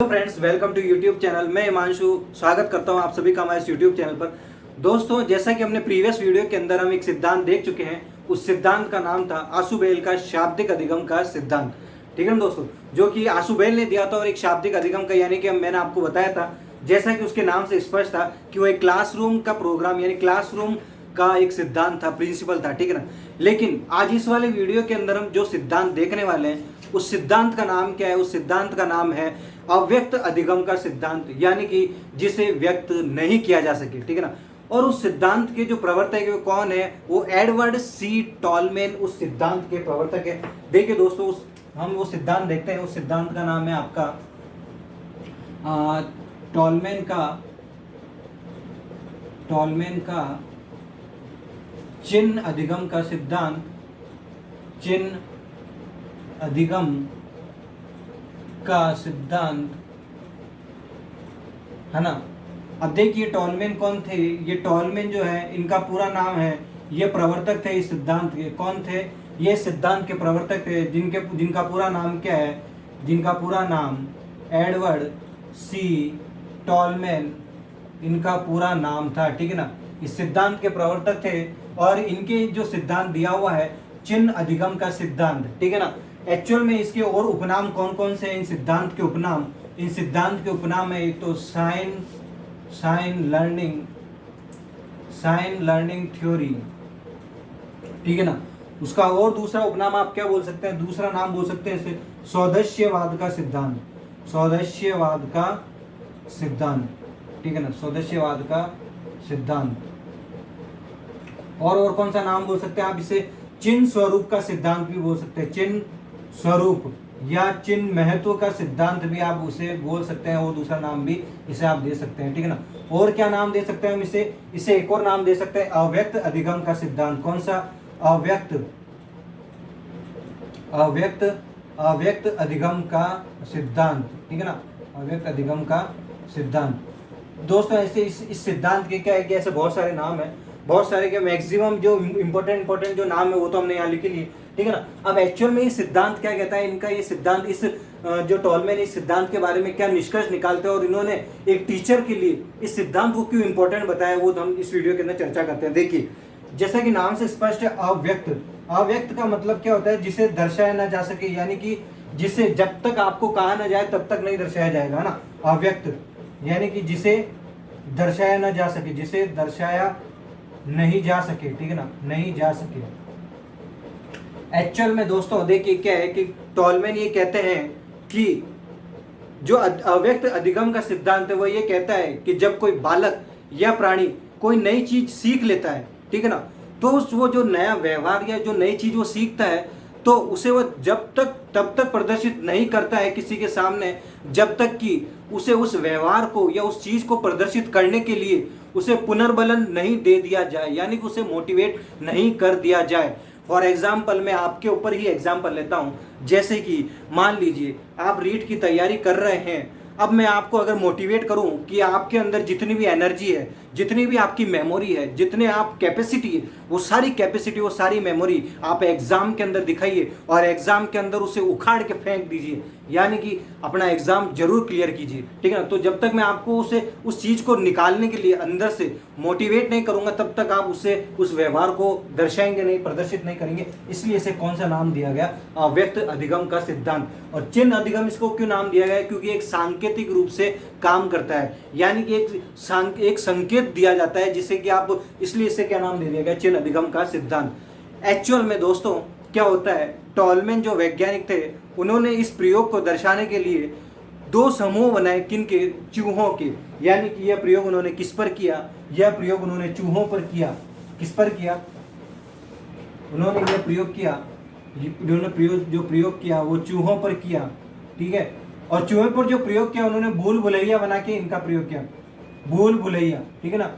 Hello friends, welcome to YouTube channel. मैं हिमांशु स्वागत करता हूं आप सभी का हमारे यूट्यूब चैनल पर। दोस्तों, जैसा कि हमने प्रीवियस वीडियो के अंदर हम एक सिद्धांत देख चुके हैं, उस सिद्धांत का नाम था आशुबेल का शाब्दिक अधिगम का सिद्धांत। ठीक है ना दोस्तों, जो कि आशुबेल ने दिया था और एक शाब्दिक अधिगम का, यानी कि मैंने आपको बताया था, जैसा कि उसके नाम से स्पष्ट था कि वो एक क्लासरूम का प्रोग्राम यानी क्लासरूम का एक सिद्धांत था, प्रिंसिपल था। ठीक है ना। लेकिन आज इस वाले वीडियो के अंदर हम जो सिद्धांत देखने वाले हैं, उस सिद्धांत का नाम क्या है? उस सिद्धांत का नाम है अव्यक्त अधिगम का सिद्धांत, यानी कि जिसे व्यक्त नहीं किया जा सके। ठीक है ना। और उस सिद्धांत के जो प्रवर्तक है वो कौन है? वो एडवर्ड सी टॉलमेन उस सिद्धांत के प्रवर्तक है। देखिए दोस्तों, हम वो सिद्धांत देखते हैं। उस सिद्धांत का नाम है आपका टॉलमेन का चिन्ह अधिगम का सिद्धांत, चिन्ह अधिगम का सिद्धांत, है ना। अब देखिए टॉलमेन कौन थे? ये टॉलमेन जो है, इनका पूरा नाम है, ये प्रवर्तक थे इस सिद्धांत के। कौन थे? ये सिद्धांत के प्रवर्तक थे, जिनका पूरा नाम क्या है? जिनका पूरा नाम एडवर्ड सी टॉलमेन, इनका पूरा नाम था। ठीक है ना। इस सिद्धांत के प्रवर्तक थे और इनके जो सिद्धांत दिया हुआ है चिन्ह अधिगम का सिद्धांत। ठीक है ना। एक्चुअल में इसके और उपनाम कौन कौन से हैं? इन सिद्धांत के उपनाम, है एक तो साइन लर्निंग थ्योरी। ठीक है ना। उसका और दूसरा उपनाम आप क्या बोल सकते हैं? दूसरा नाम बोल सकते हैं इसे सौदस्यवाद का सिद्धांत। ठीक है ना, सौदस्यवाद का सिद्धांत। और कौन सा नाम बोल सकते हैं आप इसे? चिन्ह स्वरूप का सिद्धांत भी बोल सकते हैं। चिन्ह स्वरूप या चिन्ह महत्व का सिद्धांत भी आप उसे बोल सकते हैं, और दूसरा नाम भी इसे आप दे सकते हैं। ठीक है ना। और क्या नाम दे सकते हैं हम इसे एक और नाम दे सकते हैं, अव्यक्त अधिगम का सिद्धांत। कौन सा? अव्यक्त अधिगम का सिद्धांत। ठीक है ना, अव्यक्त अधिगम का सिद्धांत। दोस्तों, ऐसे इस सिद्धांत के क्या है कि ऐसे बहुत सारे नाम है, बहुत सारे के मैक्सिमम जो इम्पोर्टेंट जो नाम है वो तो हमने यहाँ लिख लिए। ठीक है ना। अब एक्चुअल में ये सिद्धांत क्या कहता है? इनका ये सिद्धांत, इस जो टॉलमेन इस सिद्धांत के बारे में क्या निष्कर्ष निकालते हैं और इन्होंने एक टीचर के लिए इस सिद्धांत को क्यों इंपॉर्टेंट बताया, वो हम इस वीडियो के अंदर चर्चा करते हैं। देखिए, जैसा कि नाम से स्पष्ट है, अव्यक्त का मतलब क्या होता है? जिसे दर्शाया ना जा सके, यानी कि जिसे जब तक आपको कहा ना जाए तब तक नहीं दर्शाया जाएगा ना। अव्यक्त यानी कि जिसे दर्शाया ना जा सके, जिसे दर्शाया नहीं जा सके। ठीक है ना, नहीं जा सके। एक्चुअल में दोस्तों देखिए क्या है कि टॉलमेन ये कहते हैं कि जो अव्यक्त अधिगम का सिद्धांत है वो ये कहता है कि जब कोई बालक या प्राणी कोई नई चीज सीख लेता है, ठीक है ना, तो वो जो नया व्यवहार या जो नई चीज वो सीखता है, तो उसे वो तब तक प्रदर्शित नहीं करता है किसी के सामने, जब तक कि उसे उस व्यवहार को या उस चीज को प्रदर्शित करने के लिए उसे पुनर्बलन नहीं दे दिया जाए, यानी कि उसे मोटिवेट नहीं कर दिया जाए। फॉर एग्जाम्पल, मैं आपके ऊपर ही एग्जाम्पल लेता हूं। जैसे कि मान लीजिए आप रीट की तैयारी कर रहे हैं। अब मैं आपको अगर मोटिवेट करूं कि आपके अंदर जितनी भी एनर्जी है, जितनी भी आपकी मेमोरी है, जितने आप कैपेसिटी है, वो सारी कैपेसिटी, वो सारी मेमोरी आप एग्जाम के अंदर दिखाइए और एग्जाम के अंदर उसे उखाड़ के फेंक दीजिए, यानी कि अपना एग्जाम जरूर क्लियर कीजिए। ठीक है ना। तो जब तक मैं आपको उस चीज को निकालने के लिए अंदर से मोटिवेट नहीं करूंगा, तब तक आप उस व्यवहार को दर्शाएंगे नहीं, प्रदर्शित नहीं करेंगे। इसलिए इसे कौन सा नाम दिया गया? अव्यक्त अधिगम का सिद्धांत। और चिन्ह अधिगम इसको क्यों नाम दिया गया? क्योंकि एक सांकेतिक रूप से काम करता है, यानी कि एक संकेत दिया जाता है जिसे कि आप, इसलिए इसे क्या नाम दे दिया गया? चिन्ह अधिगम का सिद्धांत। एक्चुअल में दोस्तों क्या होता है, टॉलमेन जो वैज्ञानिक थे, उन्होंने इस प्रयोग को दर्शाने के लिए दो समूह बनाए। किनके? चूहों के। यानी कि यह प्रयोग उन्होंने किस पर किया? यह प्रयोग उन्होंने चूहों पर किया। किस पर किया? उन्होंने यह प्रयोग किया, जो प्रयोग किया वो चूहों पर किया। ठीक है। और चूहे पर जो प्रयोग किया, उन्होंने भूल भुलैया बना के इनका प्रयोग किया। भूल भुलैया, ठीक है ना,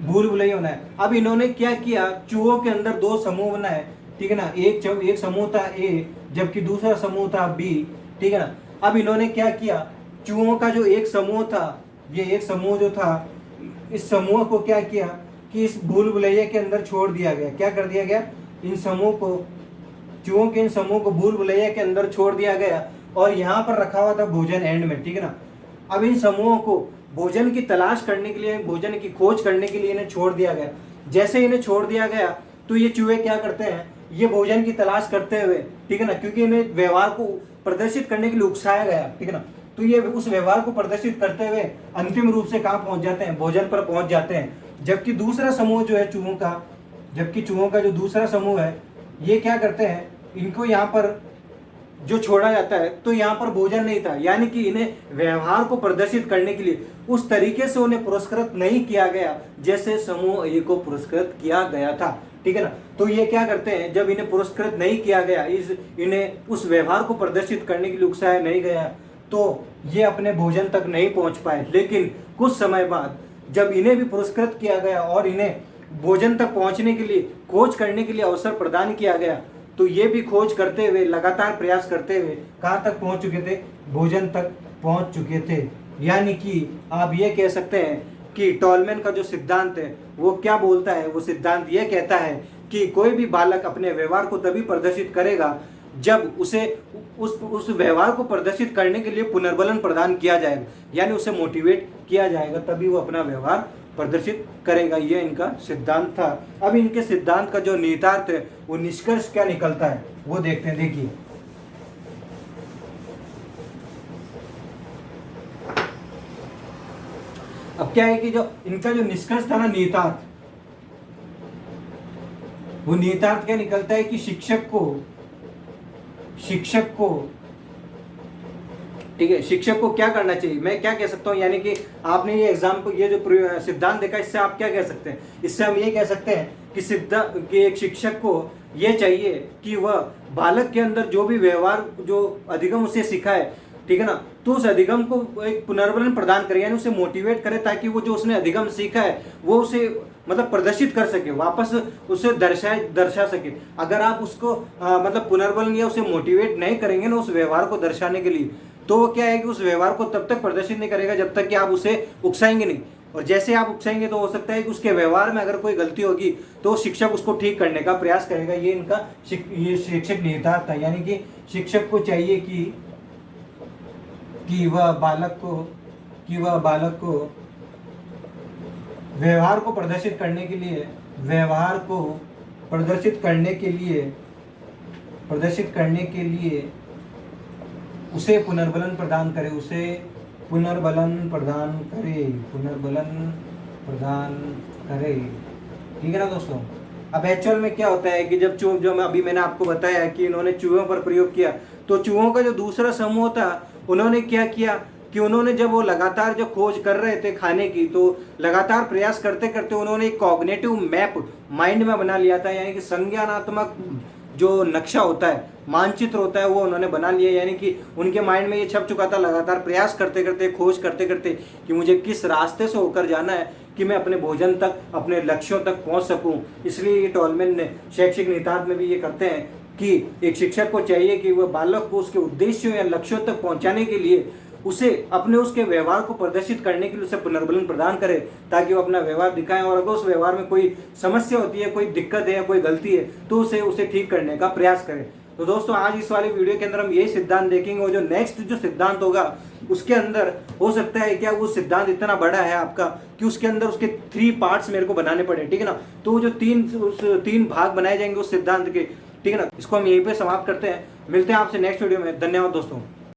भूल भुलैया बनाया। अब इन्होंने क्या किया? चूहों के अंदर दो समूह बनाए। ठीक है ना। एक समूह था ए, जबकि दूसरा समूह था बी। ठीक है ना। अब इन्होंने क्या किया? चूहों का जो एक समूह था, ये एक समूह जो था, इस समूह को क्या किया कि इस भूल भुलैया के अंदर छोड़ दिया गया। क्या कर दिया गया? इन समूह को, चूहों के इन समूह को भूल भुलैया के अंदर छोड़ दिया गया और यहाँ पर रखा हुआ था भोजन एंड में। ठीक है ना। अब इन समूहों को भोजन की तलाश करने के लिए, भोजन की खोज करने के लिए इन्हें छोड़ दिया गया। जैसे इन्हें छोड़ दिया गया तो ये चूहे क्या करते हैं, ये भोजन की तलाश करते हुए, ठीक है ना, क्योंकि इन्हें व्यवहार को प्रदर्शित करने के लिए उकसाया गया, ठीक है ना, तो ये उस व्यवहार को प्रदर्शित करते हुए अंतिम रूप से कहाँ पहुंच जाते हैं, भोजन पर पहुंच जाते हैं। जबकि दूसरा समूह जो है चूहों का, जबकि चूहों का जो दूसरा समूह है, ये क्या करते हैं, इनको यहाँ पर जो छोड़ा जाता है तो यहाँ पर भोजन नहीं था, यानी कि इन्हें व्यवहार को प्रदर्शित करने के लिए उस तरीके से उन्हें पुरस्कृत नहीं किया गया जैसे समूह ए को पुरस्कृत किया गया था, ठीक है ना। तो ये क्या करते हैं, जब इन्हें पुरस्कृत नहीं किया गया, इन्हें उस व्यवहार को प्रदर्शित करने के लिए उकसाया नहीं गया, तो ये अपने भोजन तक नहीं पहुंच पाए। लेकिन कुछ समय बाद जब इन्हें भी पुरस्कृत किया गया और इन्हें भोजन तक पहुंचने के लिए, खोज करने के लिए अवसर प्रदान किया गया, तो ये भी खोज करते हुए, लगातार प्रयास करते हुए कहाँ तक पहुंच चुके थे, भोजन तक पहुंच चुके थे। यानी कि आप ये कह सकते हैं कि टॉलमैन का जो सिद्धांत है वो क्या बोलता है, वो सिद्धांत ये कहता है कि कोई भी बालक अपने व्यवहार को तभी प्रदर्शित करेगा जब उसे उस व्यवहार को प्रदर्शित करने के लिए पुनर्बलन प्रदान किया जाएगा, यानी उसे मोटिवेट किया जाएगा, तभी वो अपना व्यवहार प्रदर्शित करेगा। ये इनका सिद्धांत था। अब इनके सिद्धांत का जो निहितार्थ है, वो निष्कर्ष क्या निकलता है वो देखते हैं। देखिए, अब क्या है कि जो इनका जो निष्कर्ष था ना, निहितार्थ, वो निहितार्थ क्या निकलता है कि शिक्षक को ठीक है, शिक्षक को क्या करना चाहिए, मैं क्या कह सकता हूँ, यानी कि आपने ये एग्जाम्पल, ये जो सिद्धांत देखा, इससे आप क्या कह सकते हैं, इससे हम ये कह सकते हैं कि एक शिक्षक को ये चाहिए कि वह बालक के अंदर जो भी व्यवहार, जो अधिगम उसे सिखाए, ठीक है ना, तो उस अधिगम को एक पुनर्बलन प्रदान करे, यानी उसे मोटिवेट करे, ताकि वो जो उसने अधिगम सीखा है वो उसे मतलब प्रदर्शित कर सके, वापस उसे दर्शा सके। अगर आप उसको मतलब पुनर्बलन या उसे मोटिवेट नहीं करेंगे ना उस व्यवहार को दर्शाने के लिए, तो वो क्या है कि उस व्यवहार को तब तक प्रदर्शित नहीं करेगा जब तक कि आप उसे उकसाएंगे नहीं। और जैसे आप उकसाएंगे तो हो सकता है कि उसके व्यवहार में अगर कोई गलती होगी तो शिक्षक उसको ठीक करने का प्रयास करेगा। ये इनका ये शिक्षक निहितार्थ था, यानी कि शिक्षक को चाहिए कि वह बालक को व्यवहार को प्रदर्शित करने के लिए उसे पुनर्बलन प्रदान करे, ठीक है ना दोस्तों। अब एक्चुअल में क्या होता है कि जब जो अभी मैंने आपको बताया कि इन्होंने चूहों पर प्रयोग किया, तो चूहों का जो दूसरा समूह था, उन्होंने क्या किया कि उन्होंने जब वो लगातार जो खोज कर रहे थे खाने की, तो लगातार प्रयास करते करते उन्होंने एक कॉग्निटिव मैप माइंड में बना लिया था, यानी कि संज्ञानात्मक जो नक्शा होता है, मानचित्र होता है, वो उन्होंने बना लिया। यानी कि उनके माइंड में ये छप चुका था, लगातार प्रयास करते करते, खोज करते करते, कि मुझे किस रास्ते से होकर जाना है कि मैं अपने भोजन तक, अपने लक्ष्यों तक पहुंच सकूं। इसलिए ये टॉलमैन ने शैक्षिक निहितार्थ में भी ये करते हैं कि एक शिक्षक को चाहिए कि वह बालक को उसके उद्देश्यों या लक्ष्यों तक पहुंचाने के लिए उसे उसके व्यवहार को प्रदर्शित करने के लिए उसे पुनर्बलन प्रदान करे, ताकि वो अपना व्यवहार दिखाएं, और अगर उस व्यवहार में कोई समस्या होती है, कोई दिक्कत है या कोई गलती है, तो उसे ठीक करने का प्रयास करें। तो दोस्तों, आज इस वाली वीडियो के अंदर हम यही सिद्धांत देखेंगे, और जो नेक्स्ट जो सिद्धांत होगा उसके अंदर हो सकता है क्या वो सिद्धांत इतना बड़ा है आपका कि उसके अंदर उसके 3 पार्ट्स मेरे को बनाने पड़े, ठीक है ना। तो वो जो 3 भाग बनाए जाएंगे उस सिद्धांत के, ठीक है ना। इसको हम यहीं पे समाप्त करते हैं, मिलते हैं आपसे नेक्स्ट वीडियो में। धन्यवाद दोस्तों।